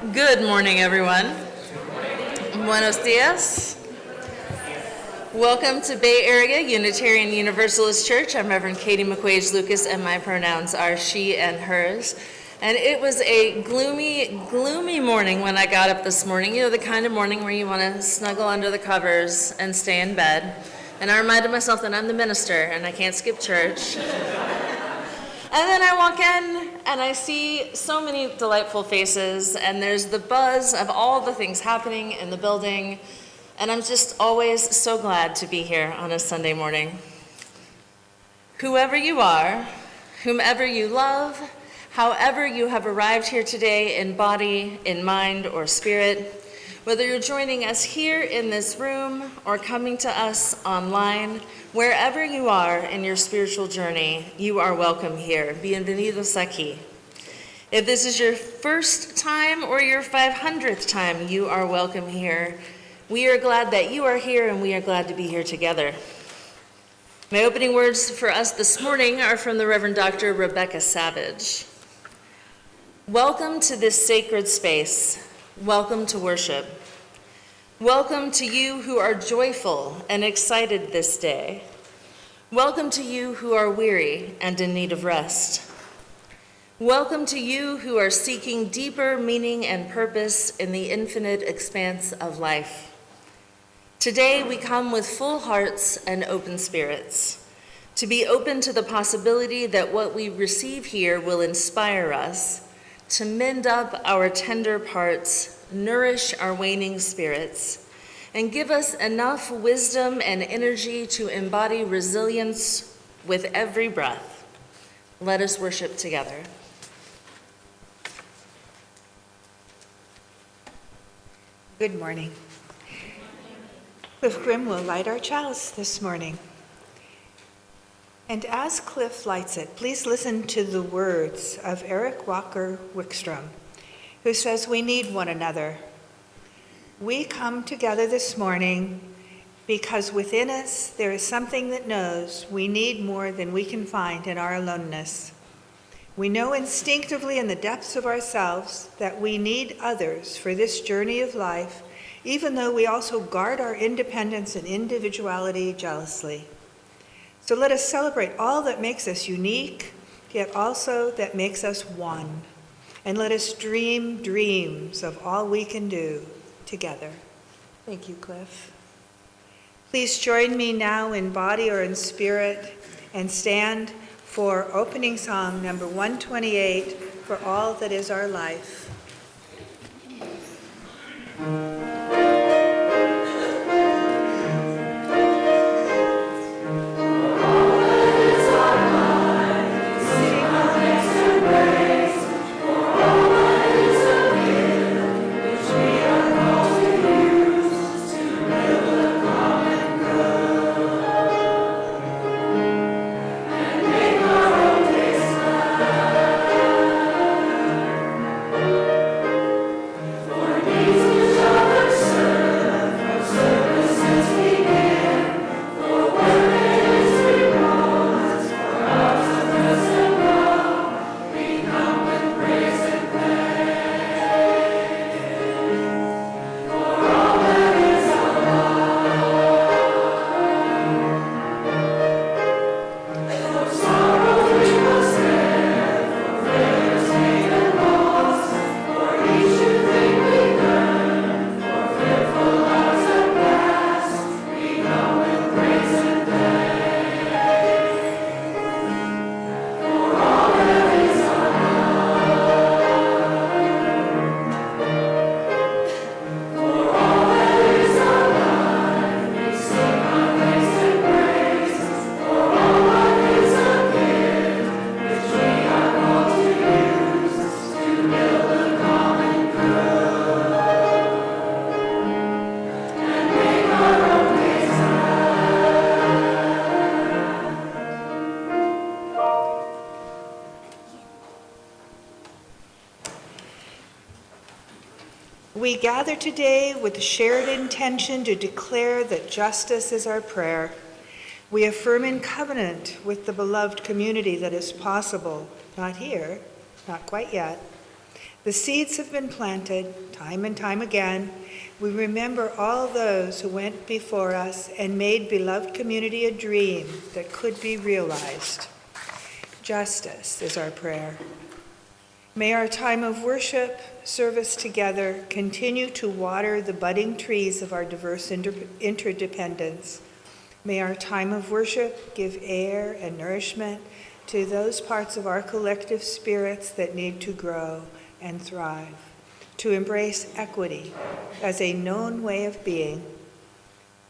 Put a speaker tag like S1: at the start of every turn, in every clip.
S1: Good morning, everyone. Buenos dias. Welcome to Bay Area Unitarian Universalist Church. I'm Reverend Katie McQuage-Loukas, and my pronouns are she and hers. And it was a gloomy morning when I got up this morning. You know, the kind of morning where you want to snuggle under the covers and stay in bed. And I reminded myself that I'm the minister and I can't skip church. And then I walk in and I see so many delightful faces, and there's the buzz of all the things happening in the building, and I'm just always so glad to be here on a Sunday morning. Whoever you are, whomever you love, however you have arrived here today in body, in mind, or spirit, whether you're joining us here in this room or coming to us online, wherever you are in your spiritual journey, you are welcome here. Bienvenidos aquí. If this is your first time or your 500th time, you are welcome here. We are glad that you are here, and we are glad to be here together. My opening words for us this morning are from the Reverend Dr. Rebecca Savage. Welcome to this sacred space. Welcome to worship. Welcome to you who are joyful and excited this day. Welcome to you who are weary and in need of rest. Welcome to you who are seeking deeper meaning and purpose in the infinite expanse of life. Today we come with full hearts and open spirits, to be open to the possibility that what we receive here will inspire us, to mend up our tender parts, nourish our waning spirits, and give us enough wisdom and energy to embody resilience with every breath. Let us worship together.
S2: Good morning. Cliff Grimm will light our chalice this morning. And as Cliff lights it, please listen to the words of Eric Walker Wickstrom, who says we need one another. We come together this morning because within us there is something that knows we need more than we can find in our aloneness. We know instinctively in the depths of ourselves that we need others for this journey of life, even though we also guard our independence and individuality jealously. So let us celebrate all that makes us unique, yet also that makes us one. And let us dream dreams of all we can do together. Thank you, Cliff. Please join me now in body or in spirit and stand for opening song number 128, For All That Is Our Life. We gather today with the shared intention to declare that justice is our prayer. We affirm in covenant with the beloved community that is possible, not here, not quite yet, The seeds have been planted time and time again. We remember all those who went before us and made beloved community a dream that could be realized. Justice is our prayer. May our time of worship, service together, continue to water the budding trees of our diverse interdependence. May our time of worship give air and nourishment to those parts of our collective spirits that need to grow and thrive, to embrace equity as a known way of being.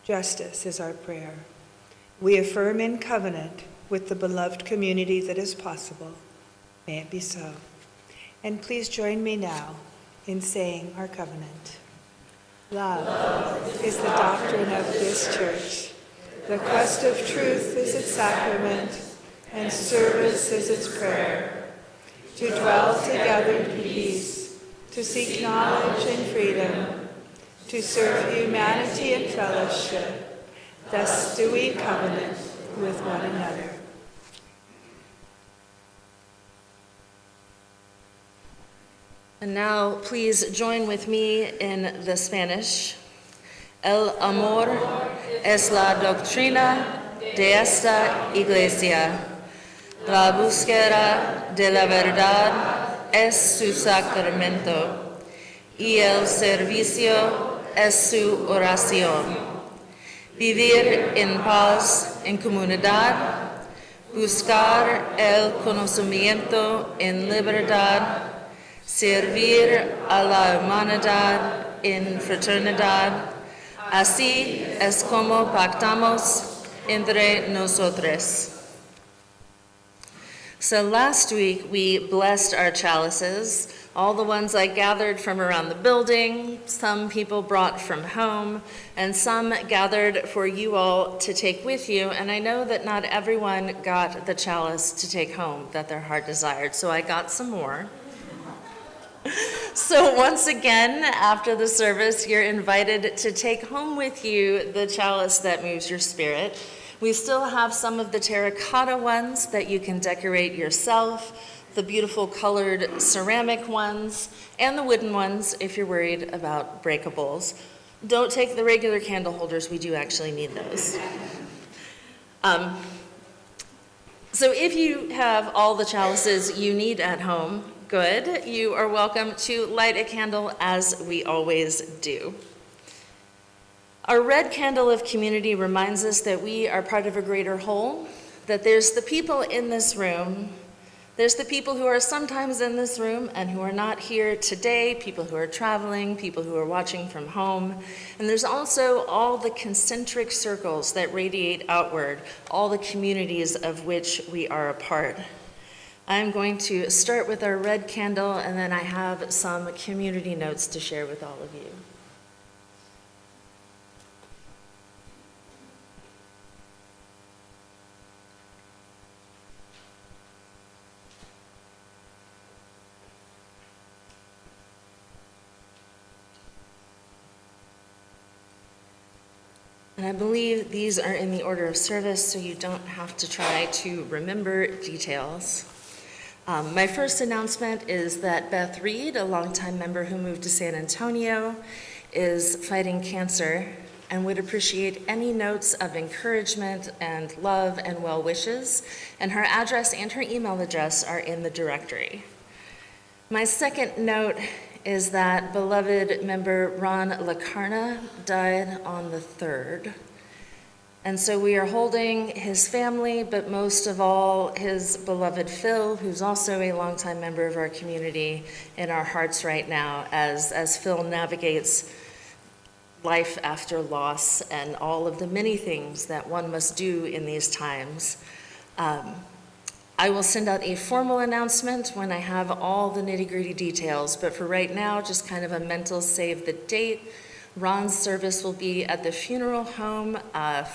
S2: Justice is our prayer. We affirm in covenant with the beloved community that is possible. May it be so. And please join me now in saying our covenant. Love is the doctrine of this church. The quest of truth is its sacrament, and service is its prayer. To dwell together in peace, to seek knowledge and freedom, to serve humanity and fellowship. Thus do we covenant with one another.
S1: And now, please join with me in the Spanish. El amor es la doctrina de esta iglesia. La búsqueda de la verdad es su sacramento, y el servicio es su oración. Vivir en paz en comunidad, buscar el conocimiento en libertad, servir a la humanidad en fraternidad. Así es como pactamos entre nosotros. So last week we blessed our chalices, all the ones I gathered from around the building, some people brought from home, and some gathered for you all to take with you. And I know that not everyone got the chalice to take home that their heart desired, so I got some more. So once again, after the service, you're invited to take home with you the chalice that moves your spirit. We still have some of the terracotta ones that you can decorate yourself, the beautiful colored ceramic ones, and the wooden ones if you're worried about breakables. Don't take the regular candle holders, we do actually need those. So if you have all the chalices you need at home, good. You are welcome to light a candle as we always do. Our red candle of community reminds us that we are part of a greater whole, that there's the people in this room, there's the people who are sometimes in this room and who are not here today, people who are traveling, people who are watching from home, and there's also all the concentric circles that radiate outward, all the communities of which we are a part. I'm going to start with our red candle, and then I have some community notes to share with all of you. And I believe these are in the order of service, so you don't have to try to remember details. My first announcement is that Beth Reed, a longtime member who moved to San Antonio, is fighting cancer and would appreciate any notes of encouragement and love and well wishes, and her address and her email address are in the directory. My second note is that beloved member Ron Lacarna died on the 3rd. And so we are holding his family, but most of all, his beloved Phil, who's also a longtime member of our community, in our hearts right now as Phil navigates life after loss and all of the many things that one must do in these times. I will send out a formal announcement when I have all the nitty-gritty details, but for right now, just kind of a mental save the date. Ron's service will be at the funeral home,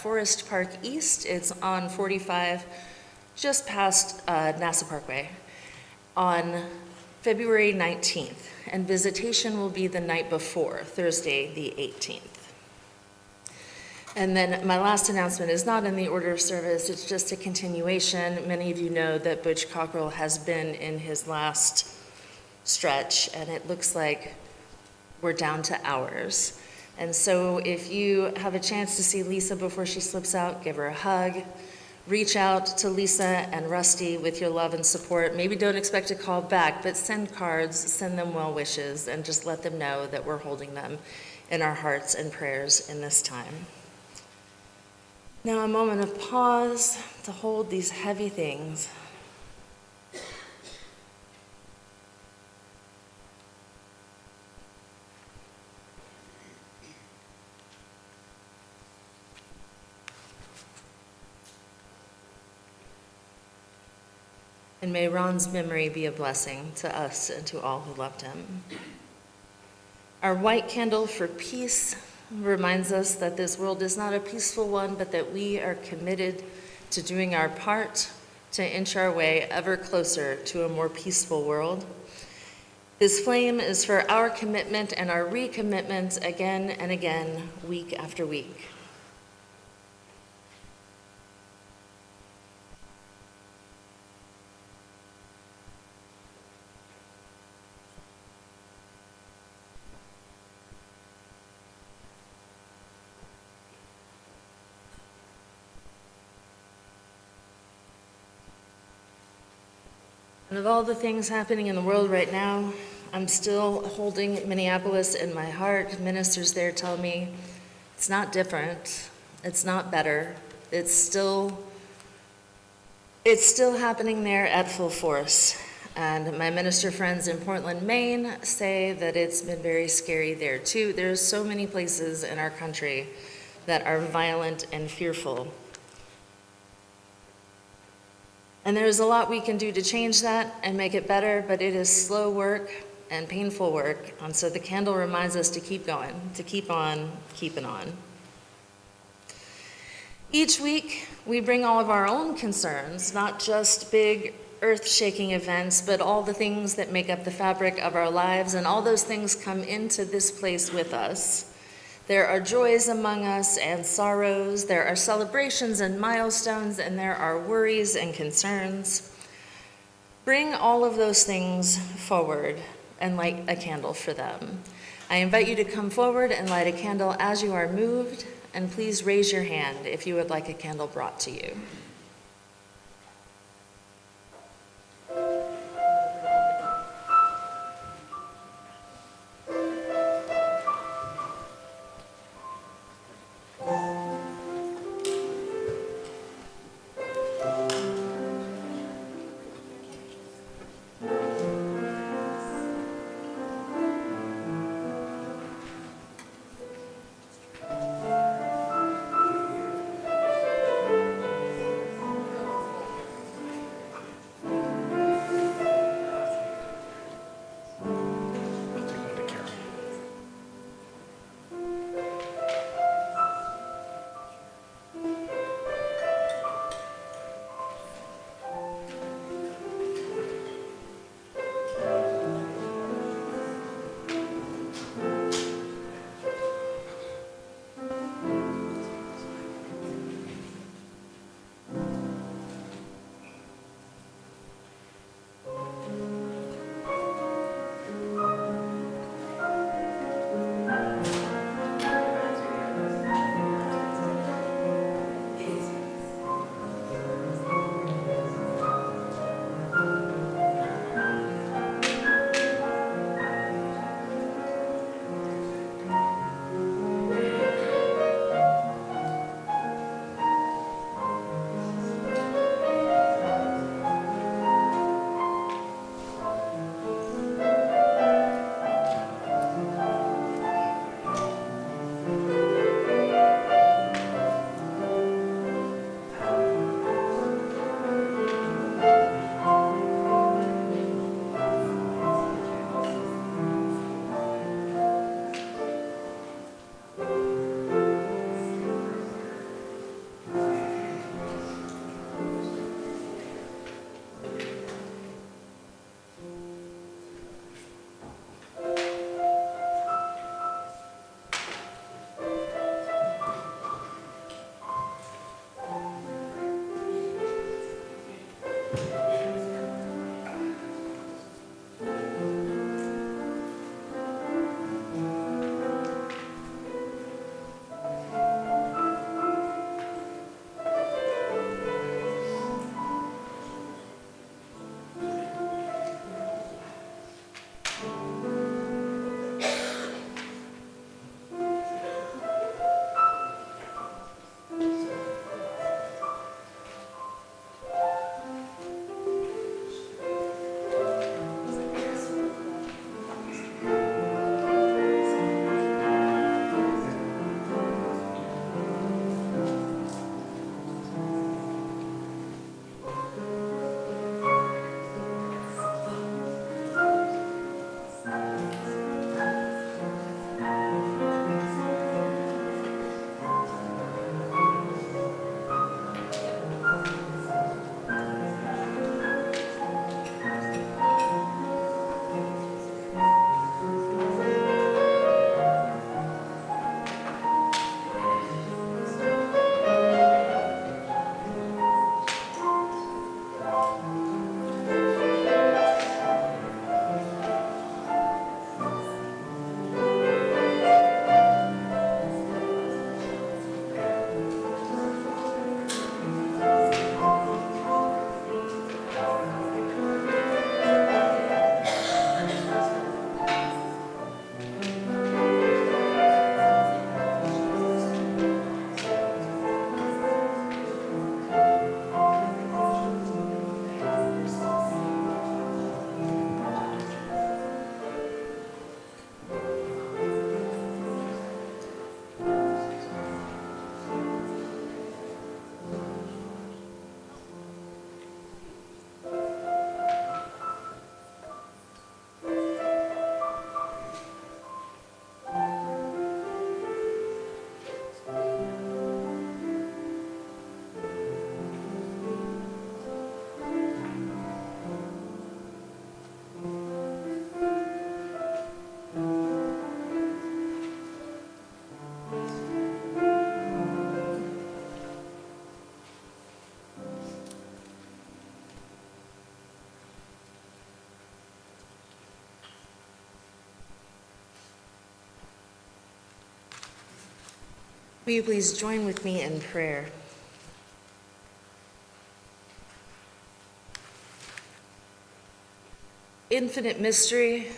S1: Forest Park East. It's on 45, just past NASA Parkway, on February 19th. And visitation will be the night before, Thursday the 18th. And then my last announcement is not in the order of service, it's just a continuation. Many of you know that Butch Cockrell has been in his last stretch, and it looks like we're down to hours. And so if you have a chance to see Lisa before she slips out, give her a hug. Reach out to Lisa and Rusty with your love and support. Maybe don't expect a call back, but send cards, send them well wishes, and just let them know that we're holding them in our hearts and prayers in this time. Now a moment of pause to hold these heavy things. And may Ron's memory be a blessing to us and to all who loved him. Our white candle for peace reminds us that this world is not a peaceful one, but that we are committed to doing our part to inch our way ever closer to a more peaceful world. This flame is for our commitment and our recommitment again and again, week after week. And of all the things happening in the world right now, I'm still holding Minneapolis in my heart. Ministers there tell me it's not different, it's not better, it's still happening there at full force. And my minister friends in Portland, Maine say that it's been very scary there too. There's so many places in our country that are violent and fearful. And there's a lot we can do to change that and make it better, but it is slow work and painful work. And so the candle reminds us to keep going, to keep on keeping on. Each week, we bring all of our own concerns, not just big earth-shaking events, but all the things that make up the fabric of our lives, and all those things come into this place with us. There are joys among us and sorrows, there are celebrations and milestones, and there are worries and concerns. Bring all of those things forward and light a candle for them. I invite you to come forward and light a candle as you are moved, and please raise your hand if you would like a candle brought to you. Will you please join with me in prayer? Infinite mystery,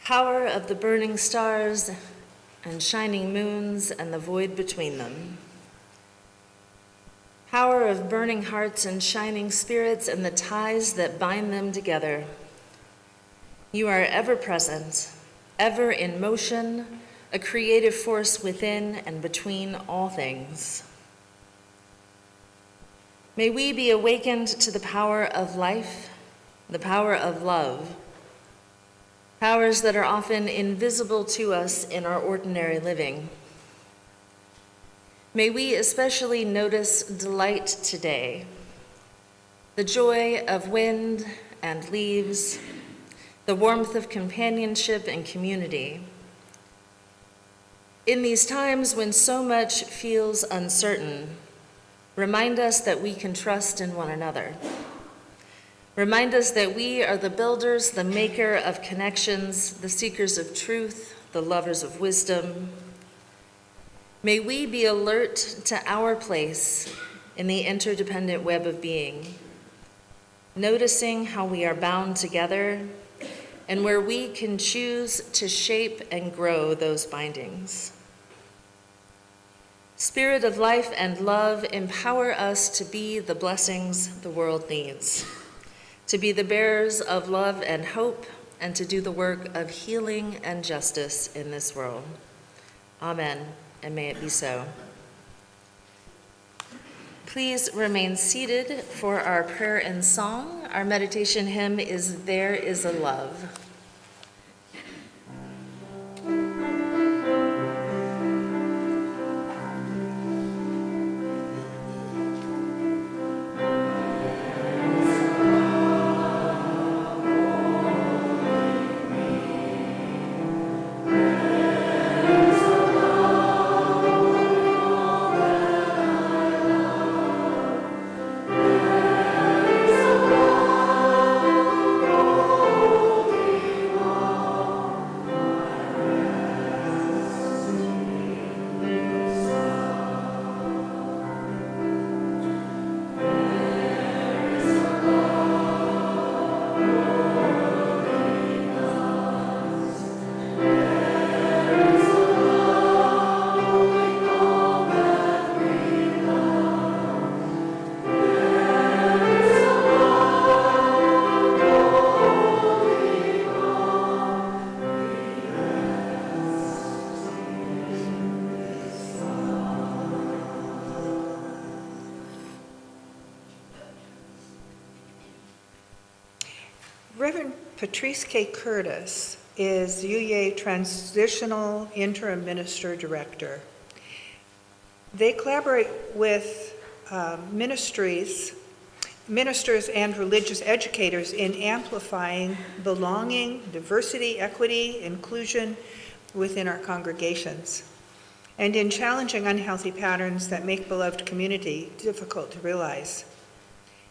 S1: power of the burning stars and shining moons and the void between them, power of burning hearts and shining spirits and the ties that bind them together. You are ever present, ever in motion, a creative force within and between all things. May we be awakened to the power of life, the power of love, powers that are often invisible to us in our ordinary living. May we especially notice delight today, the joy of wind and leaves, the warmth of companionship and community. In these times when so much feels uncertain, remind us that we can trust in one another. Remind us that we are the builders, the maker of connections, the seekers of truth, the lovers of wisdom. May we be alert to our place in the interdependent web of being, noticing how we are bound together and where we can choose to shape and grow those bindings. Spirit of life and love, empower us to be the blessings the world needs, to be the bearers of love and hope, and to do the work of healing and justice in this world. Amen, and may it be so. Please remain seated for our prayer and song. Our meditation hymn is "There is a Love."
S2: Reverend Patrice K. Curtis is UUA Transitional Interim Minister Director. They collaborate with ministers and religious educators in amplifying belonging, diversity, equity, inclusion within our congregations, and in challenging unhealthy patterns that make beloved community difficult to realize.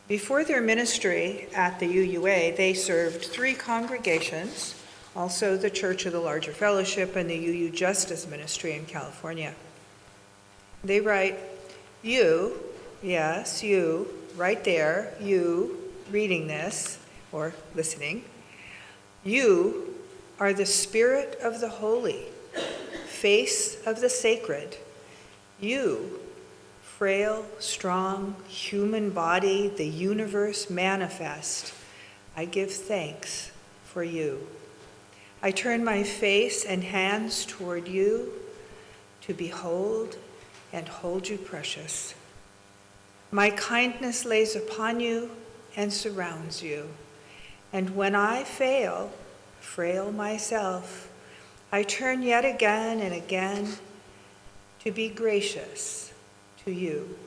S2: Before their ministry at the UUA, they served 3 congregations, also the Church of the Larger Fellowship and the UU Justice Ministry in California. They write, "You," yes, you, right there, you reading this or listening, "You are the spirit of the holy, face of the sacred. You, frail, strong, human body, the universe manifest. I give thanks for you. I turn my face and hands toward you to behold and hold you precious. My kindness lays upon you and surrounds you. And when I fail, frail myself, I turn yet again and again to be gracious to you.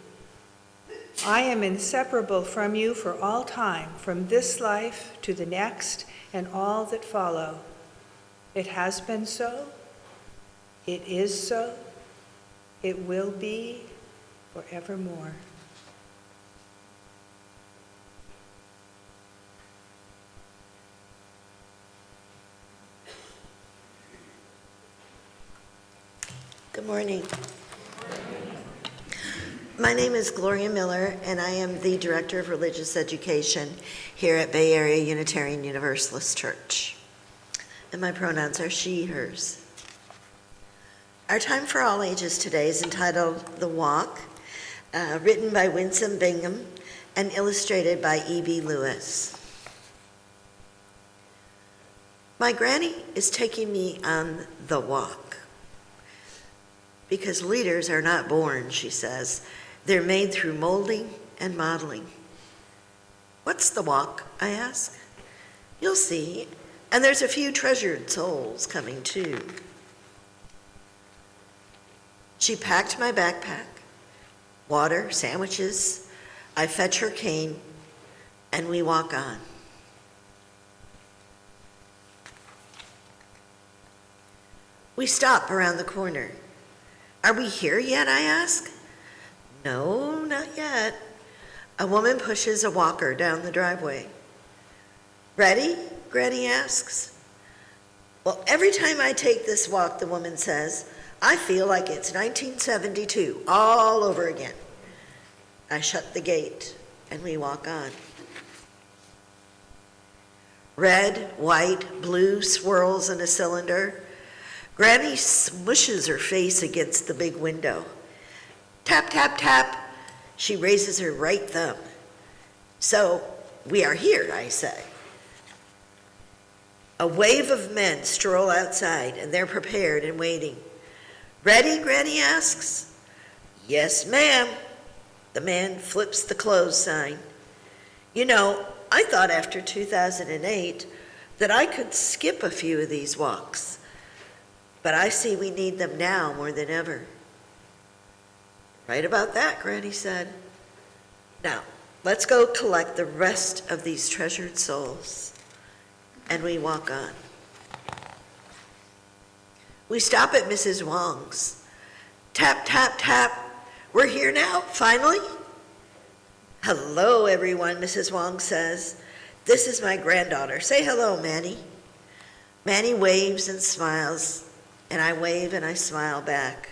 S2: I am inseparable from you for all time, from this life to the next and all that follow. It has been so, it is so, it will be forevermore."
S3: Good morning. My name is Gloria Miller, and I am the Director of Religious Education here at Bay Area Unitarian Universalist Church. And my pronouns are she, hers. Our time for all ages today is entitled The Walk, written by Winsome Bingham and illustrated by E.B. Lewis. My granny is taking me on the walk. Because leaders are not born, she says. They're made through molding and modeling. What's the walk, I ask? You'll see. And there's a few treasured souls coming too. She packed my backpack, water, sandwiches. I fetch her cane, and we walk on. We stop around the corner. Are we here yet, I ask? No, not yet. A woman pushes a walker down the driveway. Ready? Granny asks. Well, every time I take this walk, the woman says, I feel like it's 1972, all over again. I shut the gate, and we walk on. Red, white, blue swirls in a cylinder. Granny smushes her face against the big window. Tap, tap, tap. She raises her right thumb. So, we are here, I say. A wave of men stroll outside, and they're prepared and waiting. Ready, Granny asks. Yes, ma'am. The man flips the close sign. You know, I thought after 2008 that I could skip a few of these walks. But I see we need them now more than ever. Right about that, Granny said. Now, let's go collect the rest of these treasured souls. And we walk on. We stop at Mrs. Wong's. Tap, tap, tap. We're here now, finally. Hello, everyone, Mrs. Wong says. This is my granddaughter. Say hello, Manny. Manny waves and smiles. And I wave and I smile back.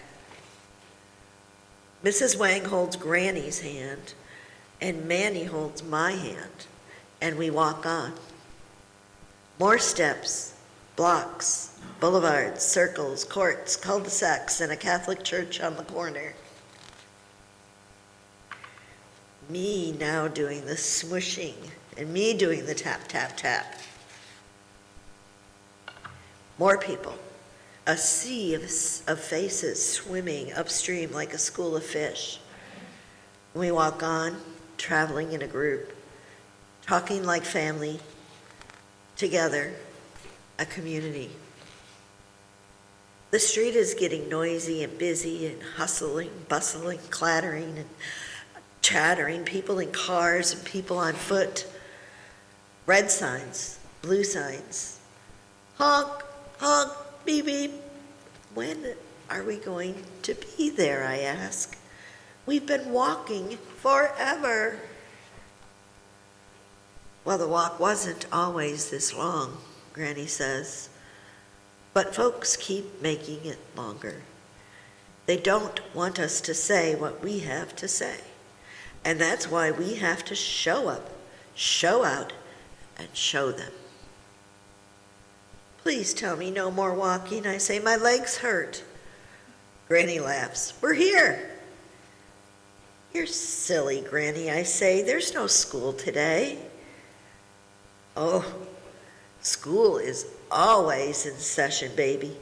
S3: Mrs. Wang holds Granny's hand, and Manny holds my hand, and we walk on. More steps, blocks, boulevards, circles, courts, cul-de-sacs, and a Catholic church on the corner. Me now doing the smushing, and me doing the tap, tap, tap. More people. A sea of faces swimming upstream like a school of fish. We walk on, traveling in a group, talking like family, together, a community. The street is getting noisy and busy and hustling, bustling, clattering and chattering, people in cars and people on foot. Red signs, blue signs, honk, honk, beep, beep. When are we going to be there, I ask? We've been walking forever. Well, the walk wasn't always this long, Granny says, but folks keep making it longer. They don't want us to say what we have to say, and that's why we have to show up, show out, and show them. Please tell me no more walking, I say. My legs hurt. Granny laughs. We're here. You're silly, Granny, I say. There's no school today. Oh, school is always in session, baby.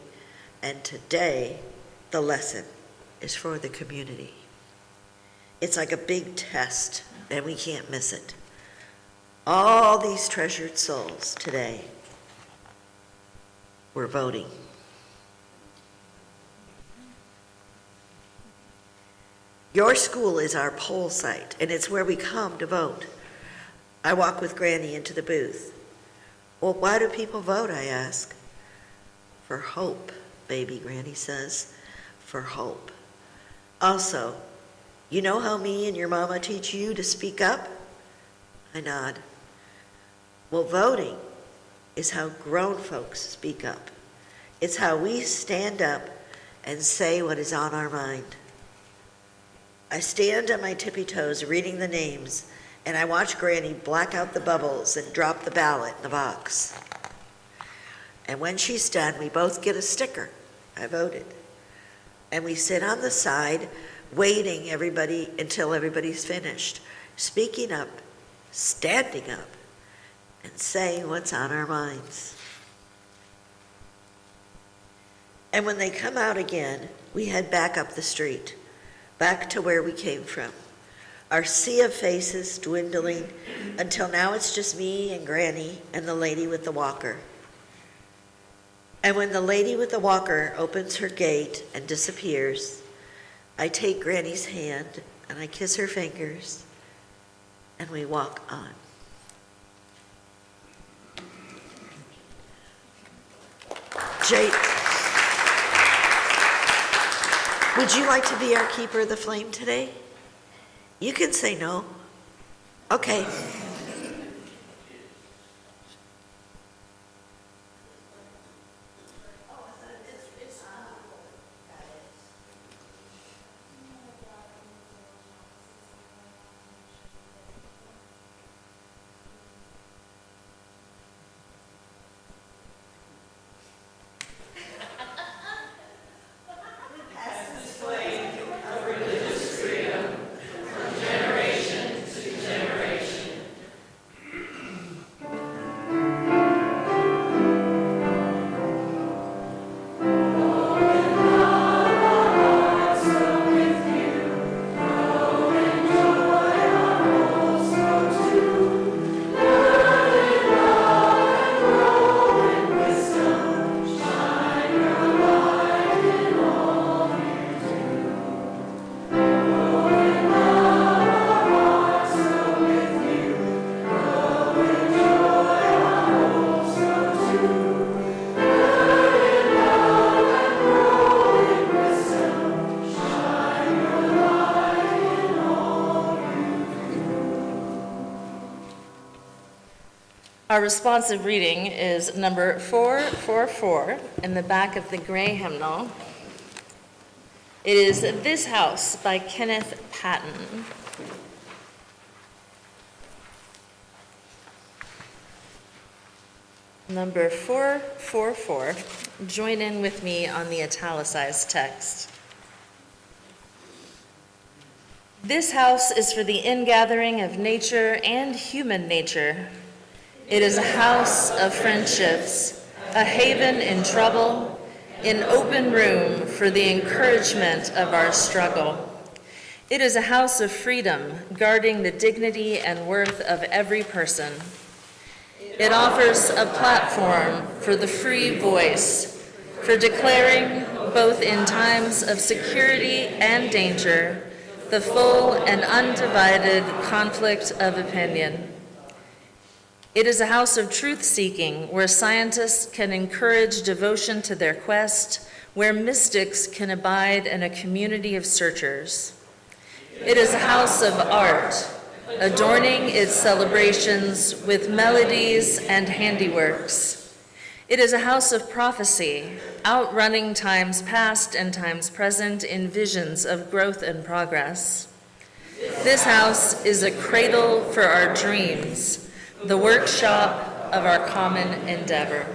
S3: And today, the lesson is for the community. It's like a big test, and we can't miss it. All these treasured souls today. We're voting. Your school is our poll site, and it's where we come to vote. I walk with Granny into the booth. Well, why do people vote, I ask. For hope, baby, Granny says. For hope. Also, you know how me and your mama teach you to speak up? I nod. Well, voting is how grown folks speak up. It's how we stand up and say what is on our mind. I stand on my tippy toes reading the names, and I watch Granny black out the bubbles and drop the ballot in the box. And when she's done, we both get a sticker. I voted. And we sit on the side waiting until everybody's finished, speaking up, standing up, and saying what's on our minds. And when they come out again, we head back up the street, back to where we came from. Our sea of faces dwindling until now it's just me and Granny and the lady with the walker. And when the lady with the walker opens her gate and disappears, I take Granny's hand and I kiss her fingers and we walk on. Jake, would you like to be our keeper of the flame today? You can say no. Okay.
S1: Our responsive reading is number 444 in the back of the gray hymnal. It is This House by Kenneth Patton. Number 444. Join in with me on the italicized text. This house is for the ingathering of nature and human nature. It is a house of friendships, a haven in trouble, an open room for the encouragement of our struggle. It is a house of freedom, guarding the dignity and worth of every person. It offers a platform for the free voice, for declaring, both in times of security and danger, the full and undivided conflict of opinion. It is a house of truth-seeking, where scientists can encourage devotion to their quest, where mystics can abide in a community of searchers. It is a house of art, adorning its celebrations with melodies and handiworks. It is a house of prophecy, outrunning times past and times present in visions of growth and progress. This house is a cradle for our dreams, the workshop of our common endeavor.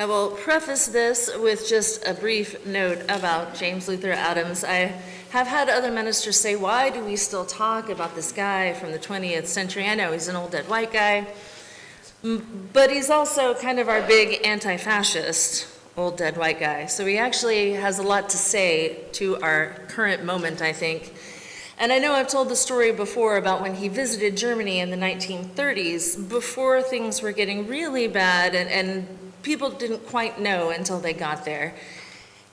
S1: I will preface this with just a brief note about James Luther Adams. I have had other ministers say, why do we still talk about this guy from the 20th century? I know he's an old dead white guy, but he's also kind of our big anti-fascist old dead white guy. So he actually has a lot to say to our current moment, I think. And I know I've told the story before about when he visited Germany in the 1930s, before things were getting really bad and people didn't quite know until they got there.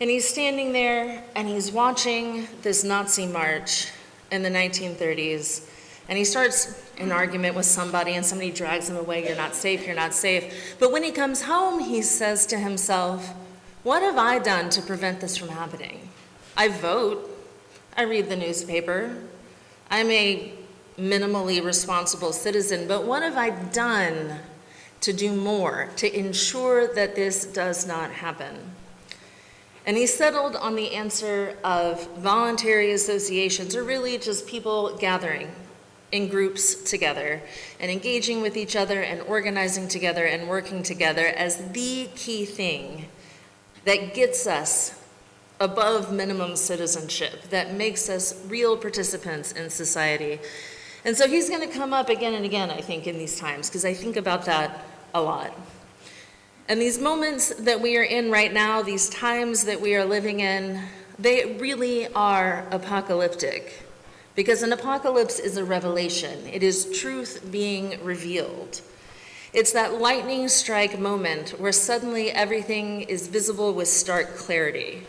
S1: And he's standing there and he's watching this Nazi march in the 1930s. And he starts an argument with somebody and somebody drags him away, you're not safe, you're not safe. But when he comes home, he says to himself, what have I done to prevent this from happening? I vote, I read the newspaper, I'm a minimally responsible citizen, but what have I done to do more to ensure that this does not happen? And he settled on the answer of voluntary associations, or really just people gathering in groups together and engaging with each other and organizing together and working together as the key thing that gets us above minimum citizenship, that makes us real participants in society. And so he's going to come up again and again, I think, in these times, because I think about that a lot. And these moments that we are in right now, these times that we are living in, they really are apocalyptic. Because an apocalypse is a revelation. It is truth being revealed. It's that lightning strike moment where suddenly everything is visible with stark clarity.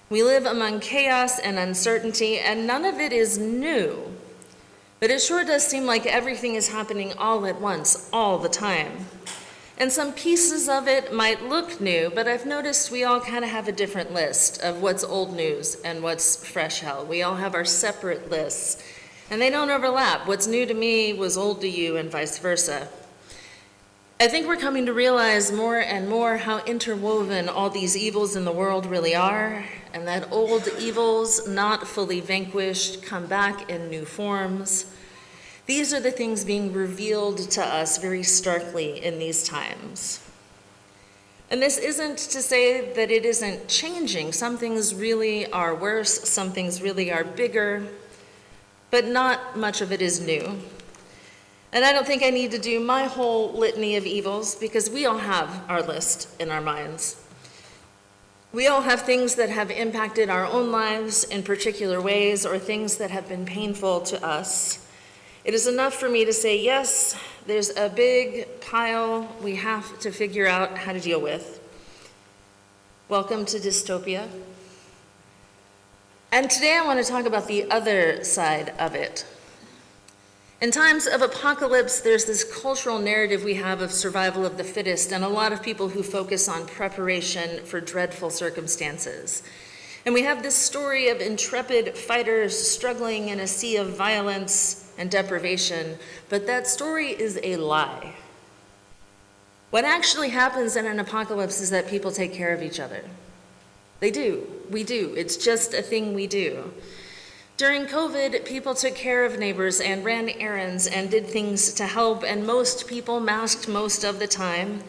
S1: We live among chaos and uncertainty, and none of it is new. But it sure does seem like everything is happening all at once, all the time. And some pieces of it might look new, but I've noticed we all kind of have a different list of what's old news and what's fresh hell. We all have our separate lists, and they don't overlap. What's new to me was old to you, and vice versa. I think we're coming to realize more and more how interwoven all these evils in the world really are, and that old evils, not fully vanquished, come back in new forms. These are the things being revealed to us very starkly in these times. And this isn't to say that it isn't changing. Some things really are worse, some things really are bigger, but not much of it is new. And I don't think I need to do my whole litany of evils, because we all have our list in our minds. We all have things that have impacted our own lives in particular ways, or things that have been painful to us. It is enough for me to say, yes, there's a big pile we have to figure out how to deal with. Welcome to dystopia. And today I want to talk about the other side of it. In times of apocalypse, there's this cultural narrative we have of survival of the fittest, and a lot of people who focus on preparation for dreadful circumstances. And we have this story of intrepid fighters struggling in a sea of violence and deprivation, but that story is a lie. What actually happens in an apocalypse is that people take care of each other. They do. We do. It's just a thing we do. During COVID, people took care of neighbors and ran errands and did things to help, and most people masked most of the time.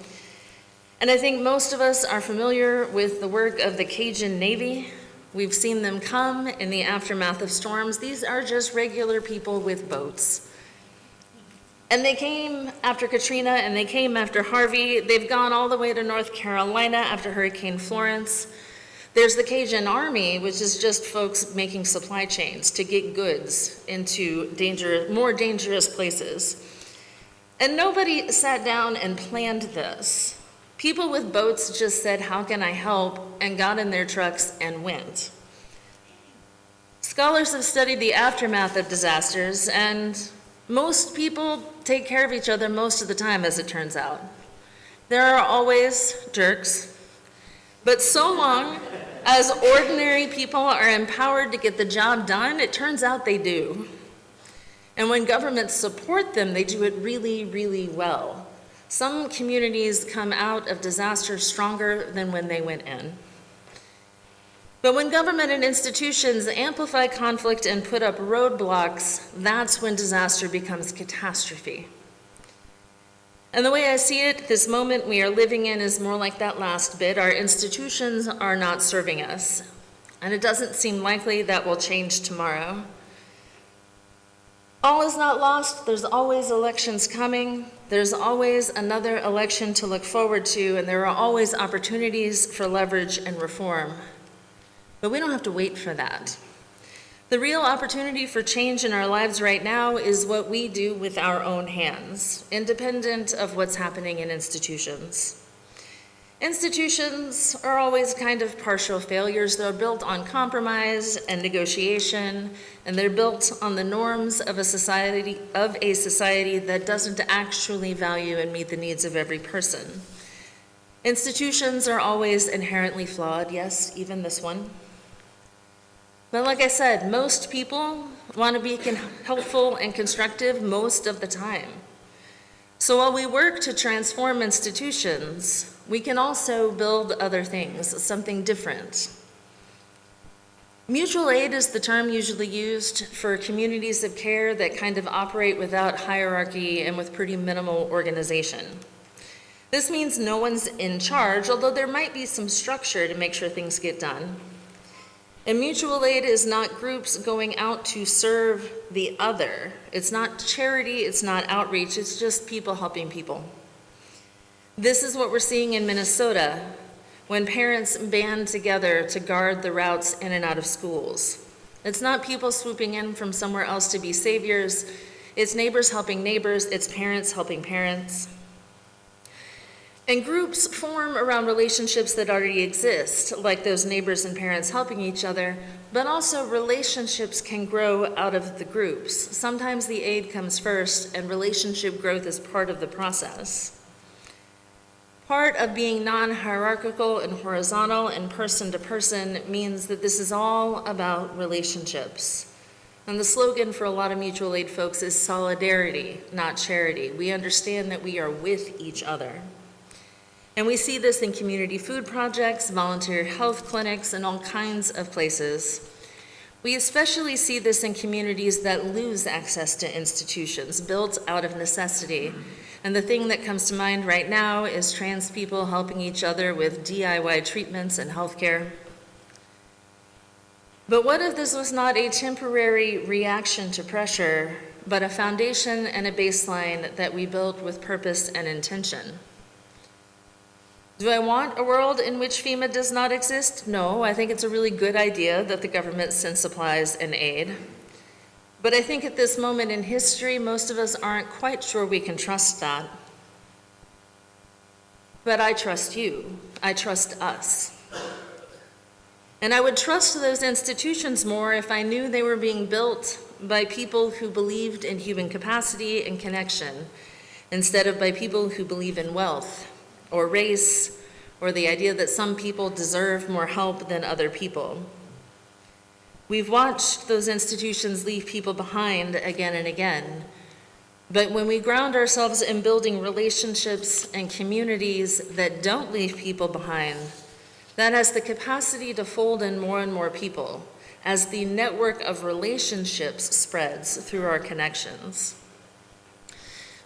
S1: And I think most of us are familiar with the work of the Cajun Navy. We've seen them come in the aftermath of storms. These are just regular people with boats. And they came after Katrina, and they came after Harvey. They've gone all the way to North Carolina after Hurricane Florence. There's the Cajun Army, which is just folks making supply chains to get goods into more dangerous places. And nobody sat down and planned this. People with boats just said, how can I help? And got in their trucks and went. Scholars have studied the aftermath of disasters, and most people take care of each other most of the time, as it turns out. There are always jerks, but so long as ordinary people are empowered to get the job done, it turns out they do. And when governments support them, they do it really, really well. Some communities come out of disaster stronger than when they went in. But when government and institutions amplify conflict and put up roadblocks, that's when disaster becomes catastrophe. And the way I see it, this moment we are living in is more like that last bit. Our institutions are not serving us, and it doesn't seem likely that will change tomorrow. All is not lost. There's always elections coming. There's always another election to look forward to, and there are always opportunities for leverage and reform. But we don't have to wait for that. The real opportunity for change in our lives right now is what we do with our own hands, independent of what's happening in institutions. Institutions are always kind of partial failures. They're built on compromise and negotiation, and they're built on the norms of a society that doesn't actually value and meet the needs of every person. Institutions are always inherently flawed, yes, even this one. But like I said, most people want to be helpful and constructive most of the time. So while we work to transform institutions, we can also build other things, something different. Mutual aid is the term usually used for communities of care that kind of operate without hierarchy and with pretty minimal organization. This means no one's in charge, although there might be some structure to make sure things get done. And mutual aid is not groups going out to serve the other. It's not charity, it's not outreach, it's just people helping people. This is what we're seeing in Minnesota when parents band together to guard the routes in and out of schools. It's not people swooping in from somewhere else to be saviors. It's neighbors helping neighbors, it's parents helping parents. And groups form around relationships that already exist, like those neighbors and parents helping each other, but also relationships can grow out of the groups. Sometimes the aid comes first, and relationship growth is part of the process. Part of being non-hierarchical and horizontal and person to person means that this is all about relationships. And the slogan for a lot of mutual aid folks is solidarity, not charity. We understand that we are with each other. And we see this in community food projects, volunteer health clinics, and all kinds of places. We especially see this in communities that lose access to institutions built out of necessity. And the thing that comes to mind right now is trans people helping each other with DIY treatments and healthcare. But what if this was not a temporary reaction to pressure, but a foundation and a baseline that we built with purpose and intention? Do I want a world in which FEMA does not exist? No, I think it's a really good idea that the government sends supplies and aid. But I think at this moment in history, most of us aren't quite sure we can trust that. But I trust you. I trust us. And I would trust those institutions more if I knew they were being built by people who believed in human capacity and connection, instead of by people who believe in wealth, or race, or the idea that some people deserve more help than other people. We've watched those institutions leave people behind again and again. But when we ground ourselves in building relationships and communities that don't leave people behind, that has the capacity to fold in more and more people as the network of relationships spreads through our connections.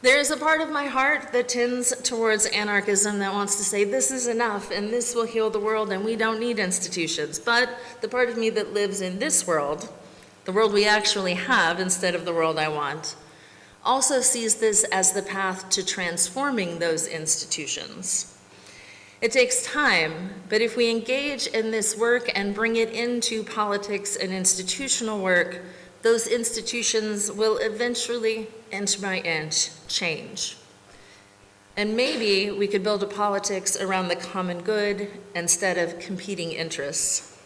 S1: There is a part of my heart that tends towards anarchism that wants to say this is enough and this will heal the world and we don't need institutions. But the part of me that lives in this world, the world we actually have instead of the world I want, also sees this as the path to transforming those institutions. It takes time, but if we engage in this work and bring it into politics and institutional work, those institutions will eventually, inch by inch, change. And maybe we could build a politics around the common good instead of competing interests.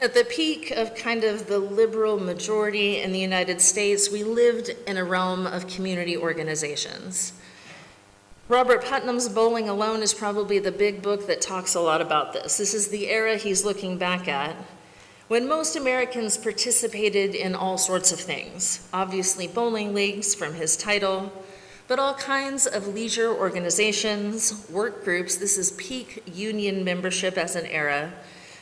S1: At the peak of kind of the liberal majority in the United States, we lived in a realm of community organizations. Robert Putnam's Bowling Alone is probably the big book that talks a lot about this. This is the era he's looking back at, when most Americans participated in all sorts of things. Obviously bowling leagues from his title, but all kinds of leisure organizations, work groups. This is peak union membership as an era.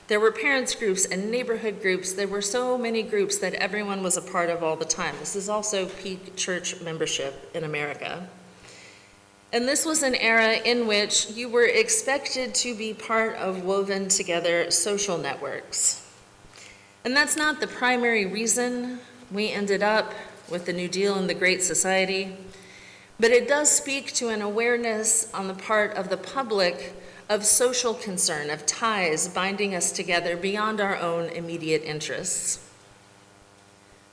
S1: There were parents groups and neighborhood groups. There were so many groups that everyone was a part of all the time. This is also peak church membership in America. And this was an era in which you were expected to be part of woven together social networks. And that's not the primary reason we ended up with the New Deal and the Great Society, but it does speak to an awareness on the part of the public of social concern, of ties binding us together beyond our own immediate interests.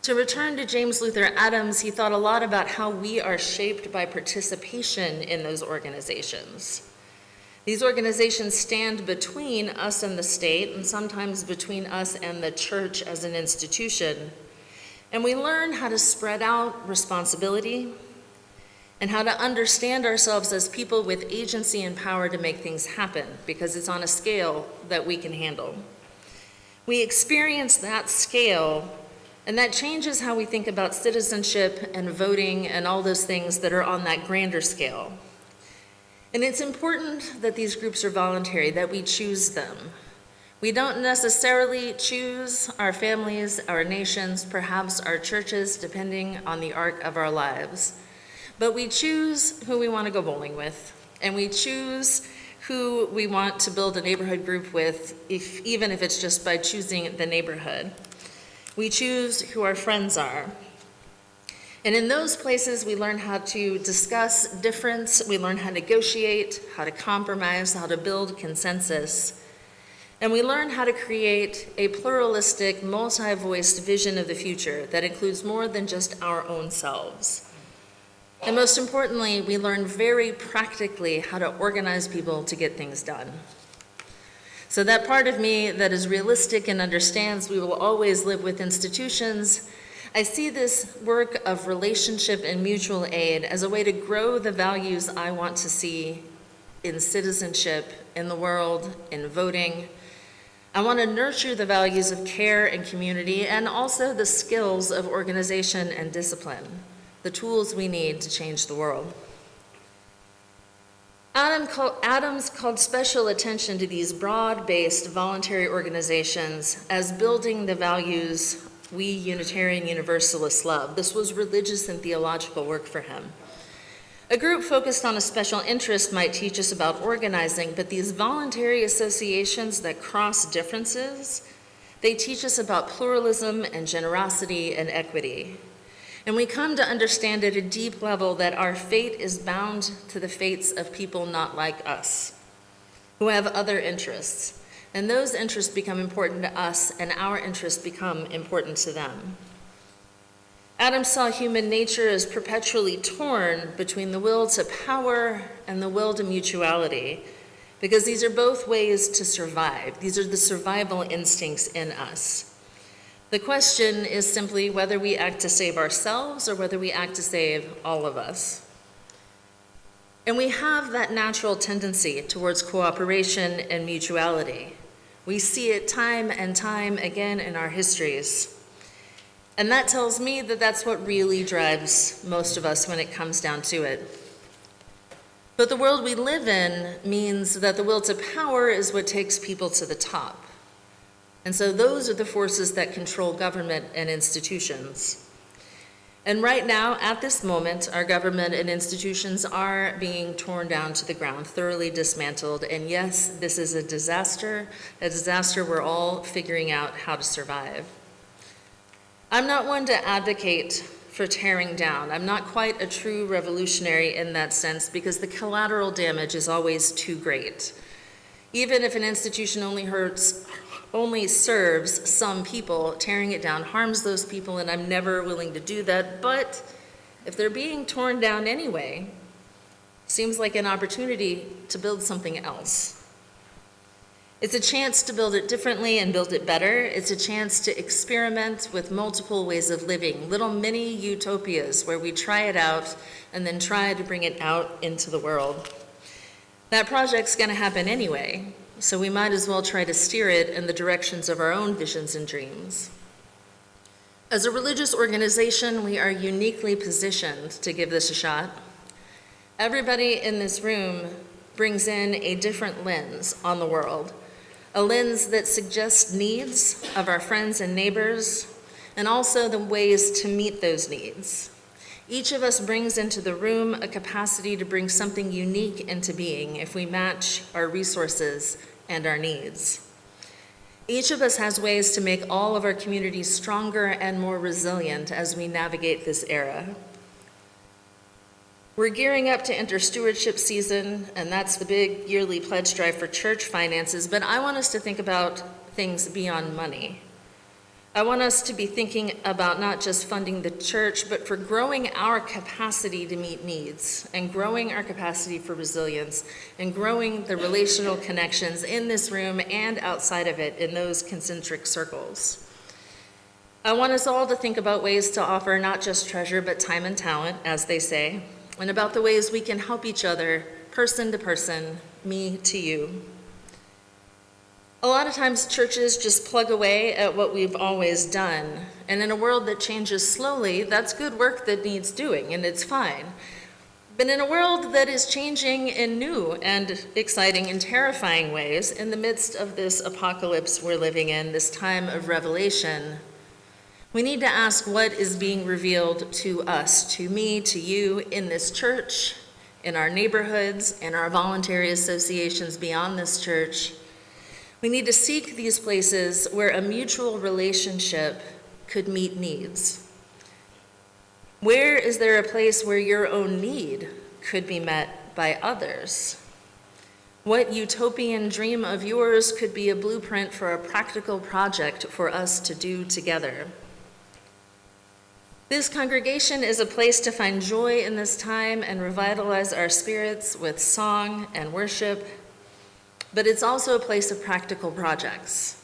S1: To return to James Luther Adams, he thought a lot about how we are shaped by participation in those organizations. These organizations stand between us and the state, and sometimes between us and the church as an institution. And we learn how to spread out responsibility and how to understand ourselves as people with agency and power to make things happen, because it's on a scale that we can handle. We experience that scale, and that changes how we think about citizenship and voting and all those things that are on that grander scale. And it's important that these groups are voluntary, that we choose them. We don't necessarily choose our families, our nations, perhaps our churches, depending on the arc of our lives. But we choose who we want to go bowling with, and we choose who we want to build a neighborhood group with, even if it's just by choosing the neighborhood. We choose who our friends are. And in those places, we learn how to discuss difference, we learn how to negotiate, how to compromise, how to build consensus. And we learn how to create a pluralistic, multi-voiced vision of the future that includes more than just our own selves. And most importantly, we learn very practically how to organize people to get things done. So that part of me that is realistic and understands we will always live with institutions, I see this work of relationship and mutual aid as a way to grow the values I want to see in citizenship, in the world, in voting. I want to nurture the values of care and community, and also the skills of organization and discipline, the tools we need to change the world. Adams called special attention to these broad-based voluntary organizations as building the values we Unitarian Universalists love. This was religious and theological work for him. A group focused on a special interest might teach us about organizing, but these voluntary associations that cross differences, they teach us about pluralism and generosity and equity. And we come to understand at a deep level that our fate is bound to the fates of people not like us, who have other interests. And those interests become important to us, and our interests become important to them. Adams saw human nature as perpetually torn between the will to power and the will to mutuality, because these are both ways to survive. These are the survival instincts in us. The question is simply whether we act to save ourselves or whether we act to save all of us. And we have that natural tendency towards cooperation and mutuality. We see it time and time again in our histories. And that tells me that that's what really drives most of us when it comes down to it. But the world we live in means that the will to power is what takes people to the top. And so those are the forces that control government and institutions. And right now, at this moment, our government and institutions are being torn down to the ground, thoroughly dismantled. And yes, this is a disaster we're all figuring out how to survive. I'm not one to advocate for tearing down. I'm not quite a true revolutionary in that sense, because the collateral damage is always too great. Even if an institution only serves some people, tearing it down harms those people, and I'm never willing to do that. But if they're being torn down anyway, seems like an opportunity to build something else. It's a chance to build it differently and build it better. It's a chance to experiment with multiple ways of living, little mini utopias where we try it out and then try to bring it out into the world. That project's going to happen anyway, so we might as well try to steer it in the directions of our own visions and dreams. As a religious organization, we are uniquely positioned to give this a shot. Everybody in this room brings in a different lens on the world, a lens that suggests needs of our friends and neighbors, and also the ways to meet those needs. Each of us brings into the room a capacity to bring something unique into being if we match our resources and our needs. Each of us has ways to make all of our communities stronger and more resilient as we navigate this era. We're gearing up to enter stewardship season, and that's the big yearly pledge drive for church finances, but I want us to think about things beyond money. I want us to be thinking about not just funding the church, but for growing our capacity to meet needs, and growing our capacity for resilience, and growing the relational connections in this room and outside of it in those concentric circles. I want us all to think about ways to offer not just treasure, but time and talent, as they say, and about the ways we can help each other, person to person, me to you. A lot of times churches just plug away at what we've always done, and in a world that changes slowly, that's good work that needs doing, and it's fine. But in a world that is changing in new and exciting and terrifying ways, in the midst of this apocalypse we're living in, this time of revelation, we need to ask what is being revealed to us, to me, to you, in this church, in our neighborhoods, in our voluntary associations beyond this church. We need to seek these places where a mutual relationship could meet needs. Where is there a place where your own need could be met by others? What utopian dream of yours could be a blueprint for a practical project for us to do together? This congregation is a place to find joy in this time and revitalize our spirits with song and worship, but it's also a place of practical projects,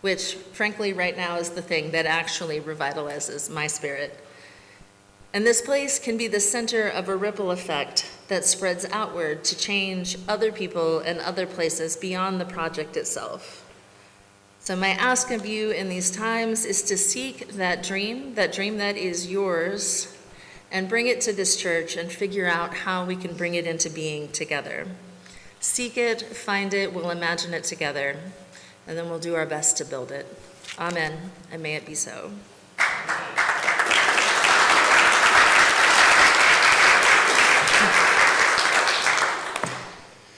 S1: which frankly right now is the thing that actually revitalizes my spirit. And this place can be the center of a ripple effect that spreads outward to change other people and other places beyond the project itself. So my ask of you in these times is to seek that dream that is yours, and bring it to this church and figure out how we can bring it into being together. Seek it, find it, we'll imagine it together, and then we'll do our best to build it. Amen, and may it be so.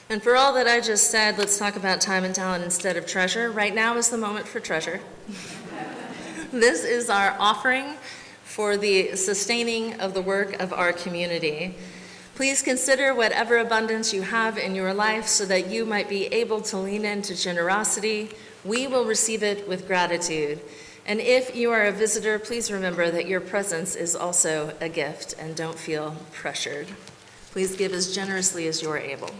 S1: And for all that I just said, let's talk about time and talent instead of treasure. Right now is the moment for treasure. This is our offering for the sustaining of the work of our community. Please consider whatever abundance you have in your life so that you might be able to lean into generosity. We will receive it with gratitude. And if you are a visitor, please remember that your presence is also a gift, and don't feel pressured. Please give as generously as you are able.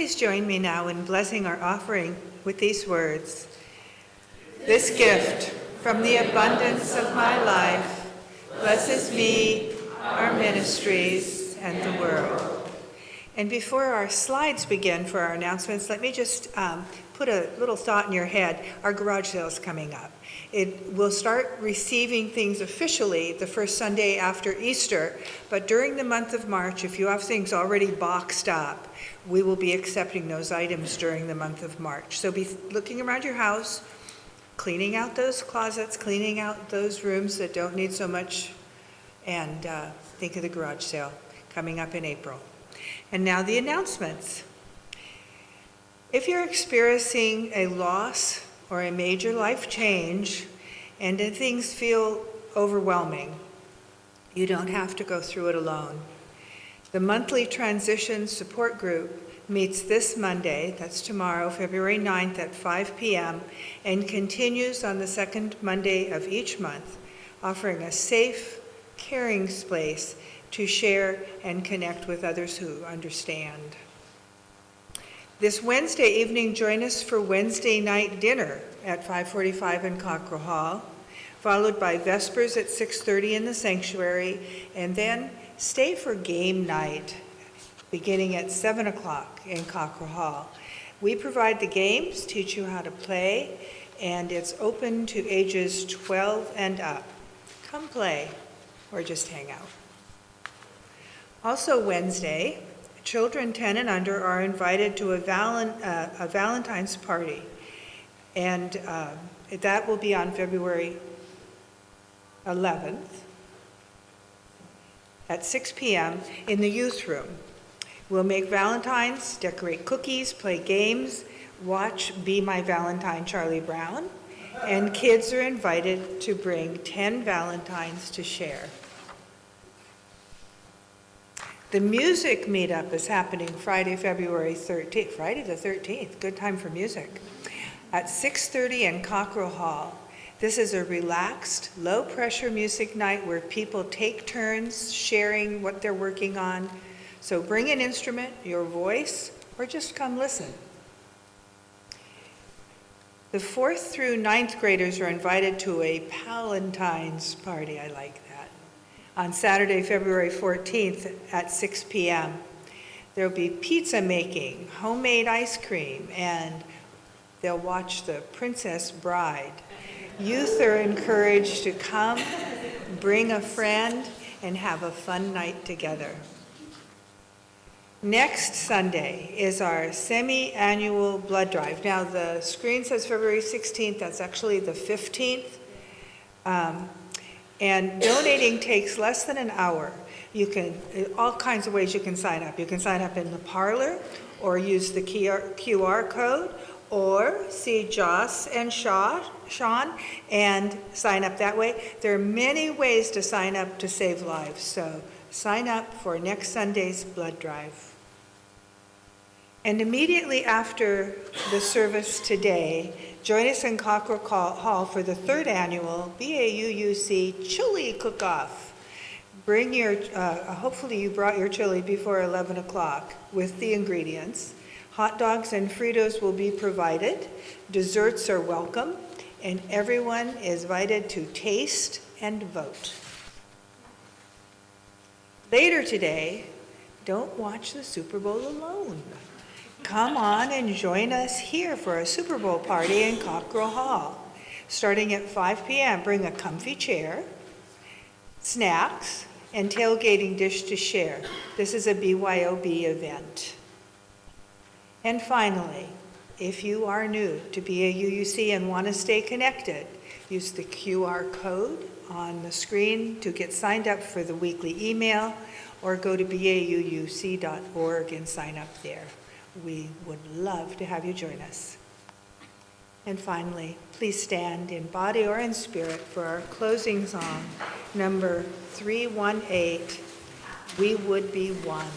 S2: Please join me now in blessing our offering with these words. This gift from the abundance of my life blesses me, our ministries, and the world. And before our slides begin for our announcements, let me just put a little thought in your head. Our garage sale is coming up. It will start receiving things officially the first Sunday after Easter, but during the month of March, if you have things already boxed up, we will be accepting those items during the month of March. So be looking around your house, cleaning out those closets, cleaning out those rooms that don't need so much, and think of the garage sale coming up in April. And now the announcements. If you're experiencing a loss or a major life change and things feel overwhelming, you don't have to go through it alone. The monthly transition support group meets this Monday, that's tomorrow, February 9th at 5 p.m., and continues on the second Monday of each month, offering a safe, caring space to share and connect with others who understand. This Wednesday evening, join us for Wednesday night dinner at 5:45 in Cockrell Hall, followed by Vespers at 6:30 in the sanctuary, and then stay for game night beginning at 7 o'clock in Cockrell Hall. We provide the games, teach you how to play, and it's open to ages 12 and up. Come play or just hang out. Also Wednesday, children 10 and under are invited to a Valentine's party, and that will be on February 11th at 6 p.m. in the youth room. We'll make Valentines, decorate cookies, play games, watch Be My Valentine Charlie Brown, and kids are invited to bring 10 Valentines to share. The music meetup is happening Friday, February 13th, Friday the 13th, good time for music, at 6:30 in Cockrell Hall. This is a relaxed, low-pressure music night where people take turns sharing what they're working on. So bring an instrument, your voice, or just come listen. The 4th through 9th graders are invited to a Palentine's party, I like that, on Saturday, February 14th at 6 p.m. There'll be pizza making, homemade ice cream, and they'll watch The Princess Bride. Youth are encouraged to come, bring a friend, and have a fun night together. Next Sunday is our semi-annual blood drive. Now the screen says February 16th, that's actually the 15th. And donating takes less than an hour. You can, all kinds of ways you can sign up. You can sign up in the parlor, or use the QR code, or see Joss and Sean and sign up that way. There are many ways to sign up to save lives, so sign up for next Sunday's blood drive. And immediately after the service today, join us in Cockrell Hall for the 3rd annual BAUUC Chili Cook-Off. Bring your, hopefully you brought your chili before 11 o'clock with the ingredients. Hot dogs and Fritos will be provided. Desserts are welcome, and everyone is invited to taste and vote. Later today, don't watch the Super Bowl alone. Come on and join us here for a Super Bowl party in Cockrell Hall. Starting at 5 p.m., bring a comfy chair, snacks, and tailgating dish to share. This is a BYOB event. And finally, if you are new to BAUUC and want to stay connected, use the QR code on the screen to get signed up for the weekly email, or go to BAUUC.org and sign up there. We would love to have you join us. And finally, please stand in body or in spirit for our closing song, number 318, We Would Be One.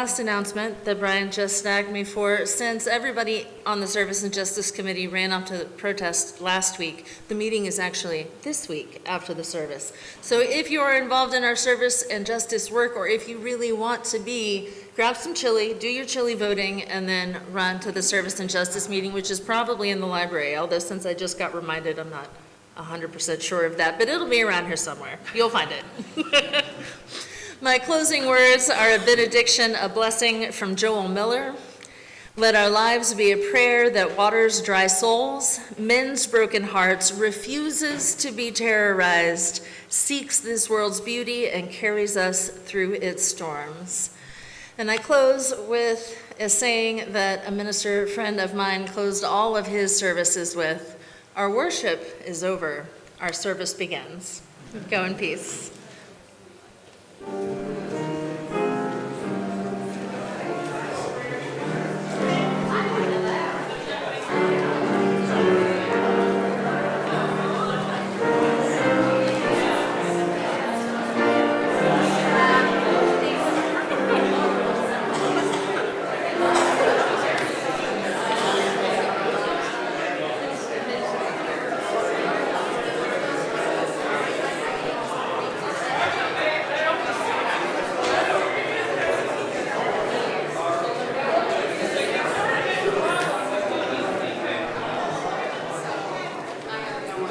S1: last announcement that Brian just snagged me for, since everybody on the Service and Justice Committee ran up to protest last week, the meeting is actually this week after the service. So if you are involved in our service and justice work, or if you really want to be, grab some chili, do your chili voting, and then run to the Service and Justice meeting, which is probably in the library, although since I just got reminded, I'm not 100% sure of that, but it'll be around here somewhere. You'll find it. My closing words are a benediction, a blessing from Joel Miller. Let our lives be a prayer that waters dry souls, mends broken hearts, refuses to be terrorized, seeks this world's beauty, and carries us through its storms. And I close with a saying that a minister friend of mine closed all of his services with: our worship is over, our service begins. Go in peace.